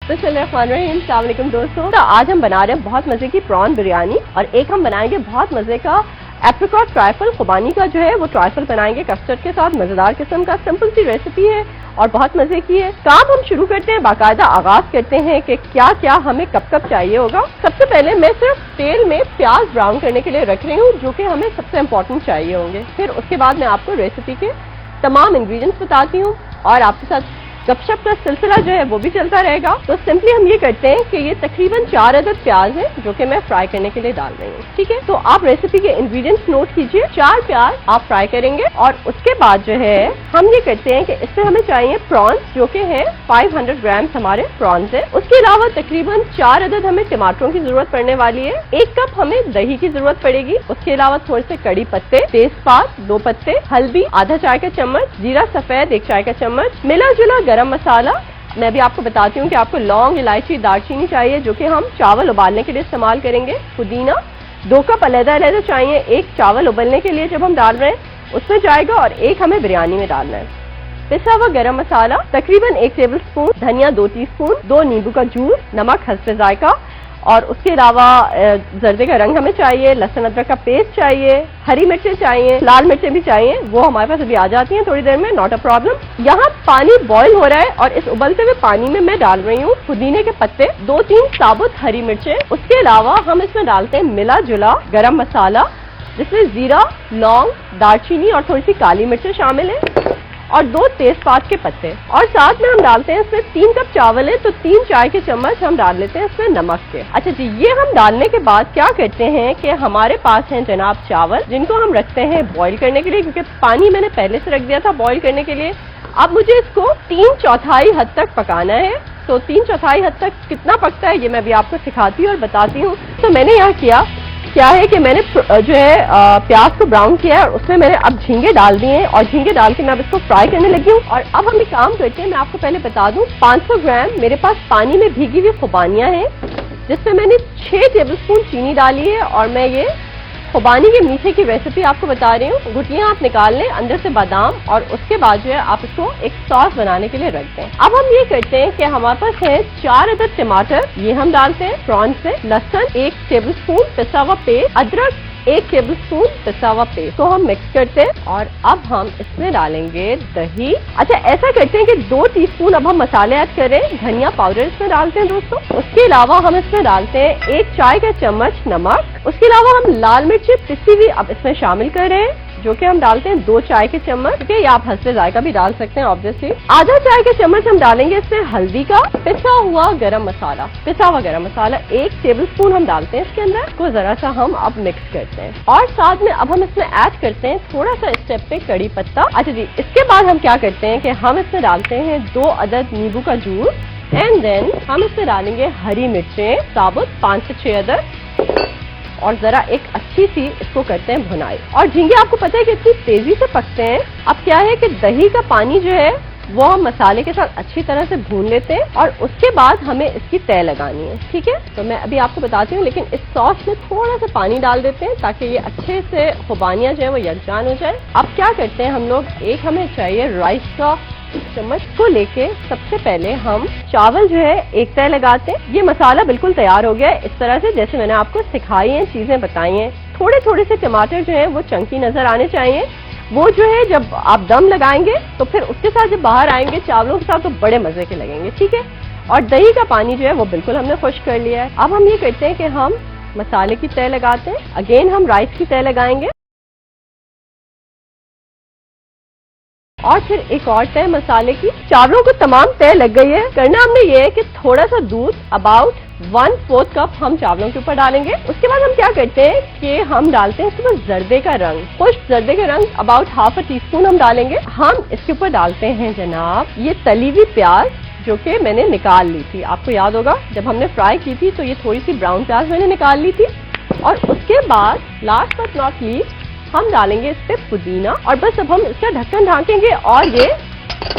अस्सलाम वालेकुम दोस्तों। तो आज हम बना रहे हैं बहुत मजे की प्रॉन बिरयानी और एक हम बनाएंगे बहुत मजे का एप्रिकॉट ट्राइफल खुबानी का जो है वो ट्राइफल बनाएंगे कस्टर्ड के साथ। मजेदार किस्म का सिंपल सी रेसिपी है और बहुत मजे की है। काम हम शुरू करते हैं, बाकायदा आगाज करते हैं कि क्या क्या हमें कब कब चाहिए होगा। सबसे पहले मैं सिर्फ तेल में प्याज ब्राउन करने के लिए रख रही हूँ जो कि हमें सबसे इम्पोर्टेंट चाहिए होंगे। फिर उसके बाद मैं आपको रेसिपी के तमाम इंग्रेडिएंट्स बताती हूँ और आपके साथ गपशप का सिलसिला जो है वो भी चलता रहेगा। तो सिंपली हम ये करते हैं कि ये तकरीबन 4 अदद प्याज है जो कि मैं फ्राई करने के लिए डाल रही हूँ। ठीक है, तो आप रेसिपी के इंग्रेडिएंट्स नोट कीजिए। 4 प्याज आप फ्राई करेंगे और उसके बाद जो है हम ये करते हैं कि इससे हमें चाहिए प्रॉन्स जो कि है 500 ग्राम हमारे प्रॉन्स है। उसके अलावा तकरीबन 4 अदद हमें टमाटरों की जरूरत पड़ने वाली है। 1 कप हमें दही की जरूरत पड़ेगी। उसके अलावा थोड़े से कड़ी पत्ते, तेजपात 2 पत्ते, हल्दी आधा चाय का चम्मच, जीरा सफेद 1 चाय का चम्मच, मिला जुला गरम मसाला। मैं भी आपको बताती हूँ कि आपको लौंग, इलायची, दालचीनी चाहिए जो कि हम चावल उबालने के लिए इस्तेमाल करेंगे। पुदीना 2 कप अलग-अलग चाहिए। 1 चावल उबलने के लिए जब हम डाल रहे हैं उसमें जाएगा और 1 हमें बिरयानी में डालना है। पिसा हुआ गरम मसाला तकरीबन 1 टेबल स्पून, धनिया 2 टीस्पून, 2 नींबू का जूस, नमक हस्बे जायका और उसके अलावा जर्दे का रंग हमें चाहिए, लहसुन अदरक का पेस्ट चाहिए, हरी मिर्चें चाहिए, लाल मिर्चें भी चाहिए, वो हमारे पास अभी आ जाती हैं थोड़ी देर में, नॉट अ प्रॉब्लम। यहाँ पानी बॉईल हो रहा है और इस उबलते हुए पानी में मैं डाल रही हूँ पुदीने के पत्ते, 2-3 साबुत हरी मिर्चें। उसके अलावा हम इसमें डालते हैं मिला जुला गरम मसाला जिसमें जीरा, लौंग, दालचीनी और थोड़ी सी काली मिर्चें शामिल है और 2 तेजपात के पत्ते। और साथ में हम डालते हैं इसमें 3 कप चावल है तो 3 चाय के चम्मच हम डाल लेते हैं इसमें नमक के। अच्छा जी, ये हम डालने के बाद क्या करते हैं कि हमारे पास हैं जनाब चावल जिनको हम रखते हैं बॉईल करने के लिए, क्योंकि पानी मैंने पहले से रख दिया था बॉईल करने के लिए। अब मुझे इसको 3/4 हद तक पकाना है। तो 3/4 हद तक कितना पकता है ये मैं भी आपको सिखाती हूँ और बताती हूँ। तो मैंने यहाँ क्या है कि मैंने जो है प्याज को ब्राउन किया है और उसमें मैंने अब झींगे डाल दिए हैं और झींगे डाल के मैं अब इसको फ्राई करने लगी हूँ। और अब हम एक काम करते हैं, मैं आपको पहले बता दूं 500 ग्राम मेरे पास पानी में भीगी हुई खुबानियां हैं जिसमें मैंने 6 टेबलस्पून चीनी डाली है और मैं ये खुबानी के मीठे की रेसिपी आपको बता रही हूँ। गुठलियां आप निकाल लें, अंदर से बादाम, और उसके बाद जो है आप इसको एक सॉस बनाने के लिए रख दें। अब हम ये करते हैं कि हमारे पास है 4 अदद टमाटर, ये हम डालते हैं प्रॉन से, लहसुन 1 टेबलस्पून पिसा हुआ पेस्ट, अदरक 1 टेबलस्पून पिसा हुआ पेस्ट। तो हम मिक्स करते हैं और अब हम इसमें डालेंगे दही। अच्छा, ऐसा करते हैं कि 2 टीस्पून अब हम मसाले ऐड करें, धनिया पाउडर इसमें डालते हैं दोस्तों। उसके अलावा हम इसमें डालते हैं 1 चाय का चम्मच नमक। उसके अलावा हम लाल मिर्ची पिसी हुई अब इसमें शामिल कर रहे हैं जो कि हम डालते हैं 2 चाय के चम्मच, ठीक है, या आप हस्बे जायका भी डाल सकते हैं ऑब्वियसली। आधा चाय के चम्मच हम डालेंगे इसमें हल्दी का, पिसा हुआ गरम मसाला 1 टेबलस्पून हम डालते हैं इसके अंदर। इसको जरा सा हम अब मिक्स करते हैं और साथ में अब हम इसमें ऐड करते हैं थोड़ा सा स्टेप पे कड़ी पत्ता। अच्छा जी, इसके बाद हम क्या करते हैं कि हम इसमें डालते हैं 2 अदद नींबू का जूस एंड देन हम इसमें डालेंगे हरी मिर्चें साबुत 5 से 6 अदद और जरा एक अच्छी सी इसको करते हैं भुनाई। और झींगे आपको पता है कि इतनी तेजी से पकते हैं। अब क्या है कि दही का पानी जो है वो हम मसाले के साथ अच्छी तरह से भून लेते हैं और उसके बाद हमें इसकी तह लगानी है, ठीक है। तो मैं अभी आपको बताती हूँ, लेकिन इस सॉस में थोड़ा सा पानी डाल देते हैं ताकि ये अच्छे से खुबानियां जो है वो यकजान हो जाए। अब क्या करते हैं हम लोग, एक हमें चाहिए राइस का चम्मच को लेके सबसे पहले हम चावल जो है एक तह लगाते हैं। ये मसाला बिल्कुल तैयार हो गया है इस तरह से जैसे मैंने आपको सिखाई है, चीजें बताई हैं। थोड़े थोड़े से टमाटर जो है वो चंकी नजर आने चाहिए। वो जो है जब आप दम लगाएंगे तो फिर उसके साथ जब बाहर आएंगे चावलों के साथ तो बड़े मजे के लगेंगे, ठीक है। और दही का पानी जो है वो बिल्कुल हमने खुश्क कर लिया है। अब हम ये करते हैं कि हम मसाले की तह लगाते हैं, अगेन हम राइस की तह लगाएंगे और फिर एक और तह मसाले की। चावलों को तमाम तह लग गई है। करना हमने ये है कि थोड़ा सा दूध अबाउट 1/4 कप हम चावलों के ऊपर डालेंगे। उसके बाद हम क्या करते हैं कि हम डालते हैं इसके ऊपर जर्दे का रंग, खुश्क जर्दे का रंग अबाउट ½ टीस्पून हम डालेंगे। हम इसके ऊपर डालते हैं जनाब ये तली हुई प्याज जो कि मैंने निकाल ली थी। आपको याद होगा जब हमने फ्राई की थी तो ये थोड़ी सी ब्राउन प्याज मैंने निकाल ली थी। और उसके बाद लास्ट बट नॉट लीस्ट हम डालेंगे इस पे पुदीना और बस अब हम इसका ढक्कन ढांकेंगे और ये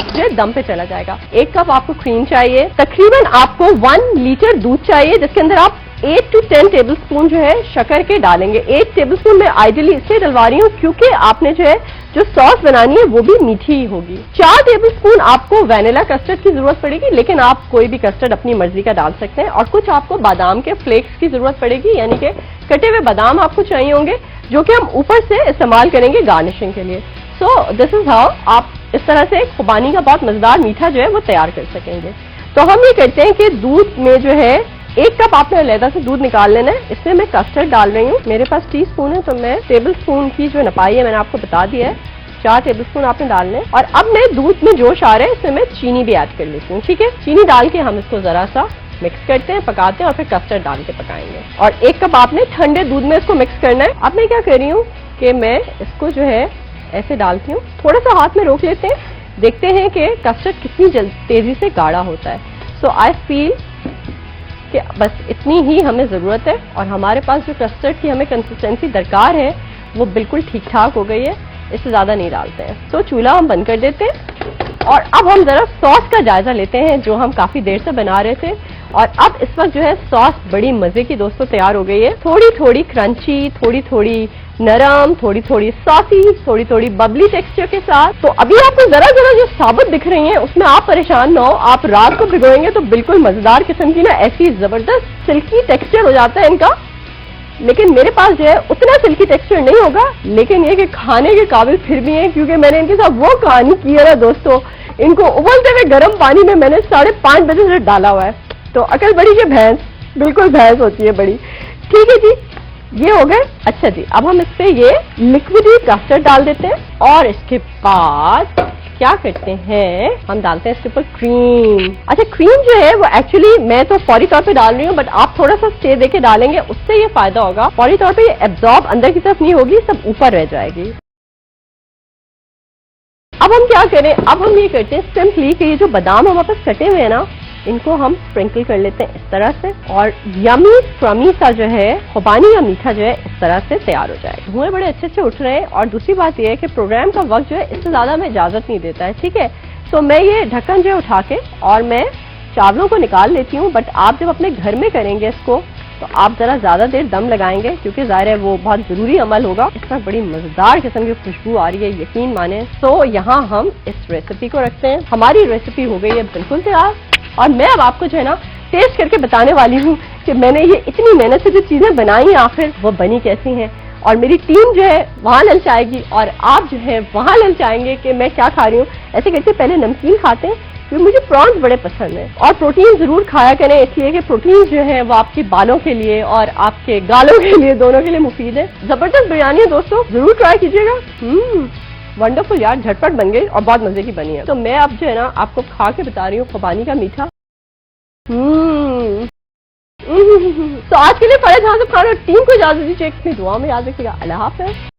जो दम पे चला जाएगा। 1 कप आपको क्रीम चाहिए, तकरीबन आपको 1 लीटर दूध चाहिए जिसके अंदर आप 8 to 10 टेबलस्पून जो है शक्कर के डालेंगे। 8 टेबलस्पून मैं आइडियली इसलिए डलवा रही हूँ क्योंकि आपने जो है जो सॉस बनानी है वो भी मीठी ही होगी। 4 टेबलस्पून आपको वैनिला कस्टर्ड की जरूरत पड़ेगी, लेकिन आप कोई भी कस्टर्ड अपनी मर्जी का डाल सकते हैं। और कुछ आपको बादाम के फ्लेक्स की जरूरत पड़ेगी, यानी कि कटे हुए बादाम आपको चाहिए होंगे, जो कि हम ऊपर से इस्तेमाल करेंगे गार्निशिंग के लिए। सो दिस इज हाउ आप इस तरह से खुबानी का बहुत मजेदार मीठा जो है वो तैयार कर सकेंगे। तो हम ये करते हैं कि दूध में जो है 1 कप आपने अलहदा से दूध निकाल लेना है। इसमें मैं कस्टर्ड डाल रही हूँ, मेरे पास टीस्पून है तो मैं टेबल स्पून की जो नपाई है मैंने आपको बता दिया है, 4 टेबलस्पून आपने डालने। और अब मैं दूध में जोश आ रहा है, इसमें मैं चीनी भी ऐड कर लेती हूँ। ठीक है, चीनी डाल के हम इसको जरा सा मिक्स करते हैं, पकाते हैं और फिर कस्टर्ड डाल के पकाएंगे। और 1 कप आपने ठंडे दूध में इसको मिक्स करना है। अब मैं क्या कर रही हूँ कि मैं इसको जो है ऐसे डालती हूँ, थोड़ा सा हाथ में रोक लेते हैं, देखते हैं कि कस्टर्ड कितनी तेजी से गाढ़ा होता है। सो आई फील कि बस इतनी ही हमें जरूरत है और हमारे पास जो कस्टर्ड की हमें कंसिस्टेंसी दरकार है वो बिल्कुल ठीक ठाक हो गई है, इससे ज्यादा नहीं डालते हैं। तो चूल्हा हम बंद कर देते हैं और अब हम जरा सॉस का जायजा लेते हैं जो हम काफी देर से बना रहे थे। और अब इस वक्त जो है सॉस बड़ी मजे की दोस्तों तैयार हो गई है, थोड़ी थोड़ी क्रंची, थोड़ी थोड़ी नरम, थोड़ी थोड़ी सॉसी, थोड़ी थोड़ी बबली टेक्सचर के साथ। तो अभी आपको जरा जरा जो साबुत दिख रही हैं उसमें आप परेशान ना हो, आप रात को भिगोएंगे तो बिल्कुल मजेदार किस्म की ना ऐसी जबरदस्त सिल्की टेक्सचर हो जाता है इनका। लेकिन मेरे पास जो है उतना सिल्की टेक्सचर नहीं होगा, लेकिन ये कि खाने के काबिल फिर भी है, क्योंकि मैंने इनके साथ वो कहानी की है ना दोस्तों, इनको उबलते हुए गर्म पानी में मैंने 5:30 बजे से डाला हुआ है। तो अकल बड़ी कि भैंस, बिल्कुल भैंस होती है बड़ी। ठीक है जी, ये हो गए। अच्छा जी, अब हम इस पे ये लिक्विडी कस्टर्ड डाल देते हैं और इसके बाद क्या करते हैं, हम डालते हैं इसके ऊपर क्रीम। अच्छा, क्रीम जो है वो एक्चुअली मैं तो फौरी तौर पे डाल रही हूँ, बट आप थोड़ा सा स्टे देके डालेंगे, उससे ये फायदा होगा। फौरी तौर पे ये एब्जॉर्ब अंदर की तरफ नहीं होगी, सब ऊपर रह जाएगी। अब हम क्या करें, अब हम ये करते हैं सिंपली कि ये जो बादाम हमारे पास कटे हुए हैं ना, इनको हम स्प्रिंकल कर लेते हैं इस तरह से, और यमी क्रमी सा जो है खुबानी का मीठा जो है इस तरह से तैयार हो जाएगा। धुएं बड़े अच्छे अच्छे उठ रहे हैं। और दूसरी बात यह है कि प्रोग्राम का वक्त जो है इससे ज्यादा हमें इजाजत नहीं देता है। ठीक है, तो मैं ये ढक्कन जो है उठा के और मैं चावलों को निकाल लेती हूँ। बट आप जब अपने घर में करेंगे इसको तो आप जरा ज्यादा देर दम लगाएंगे, क्योंकि जाहिर है वो बहुत जरूरी अमल होगा। इस पर बड़ी मजेदार किस्म की खुशबू आ रही है, यकीन माने। तो यहाँ हम इस रेसिपी को रखते हैं। हमारी रेसिपी हो गई है बिल्कुल तैयार और मैं अब आपको जो है ना टेस्ट करके बताने वाली हूँ कि मैंने ये इतनी मेहनत से जो चीजें बनाई हैं आखिर वो बनी कैसी हैं। और मेरी टीम जो है वहां ललचाएगी और आप जो है वहां ललचाएंगे कि मैं क्या खा रही हूँ। ऐसे करके पहले नमकीन खाते हैं, क्योंकि मुझे प्रॉन्स बड़े पसंद है। और प्रोटीन जरूर खाया करें, इसलिए कि प्रोटीन जो है वो आपके बालों के लिए और आपके गालों के लिए, दोनों के लिए मुफीद है। जबरदस्त बिरयानी है दोस्तों, जरूर ट्राई कीजिएगा। वंडरफुल यार, झटपट बन गई और बहुत मजे की बनी है। तो मैं अब जो है ना आपको खा के बता रही हूँ खुबानी का मीठा। तो आज के लिए फर्ज हासिल खाना टीम को इजाजत दीजिए, अपनी दुआ में याद रखिएगा। अल्लाह हाफ़िज़।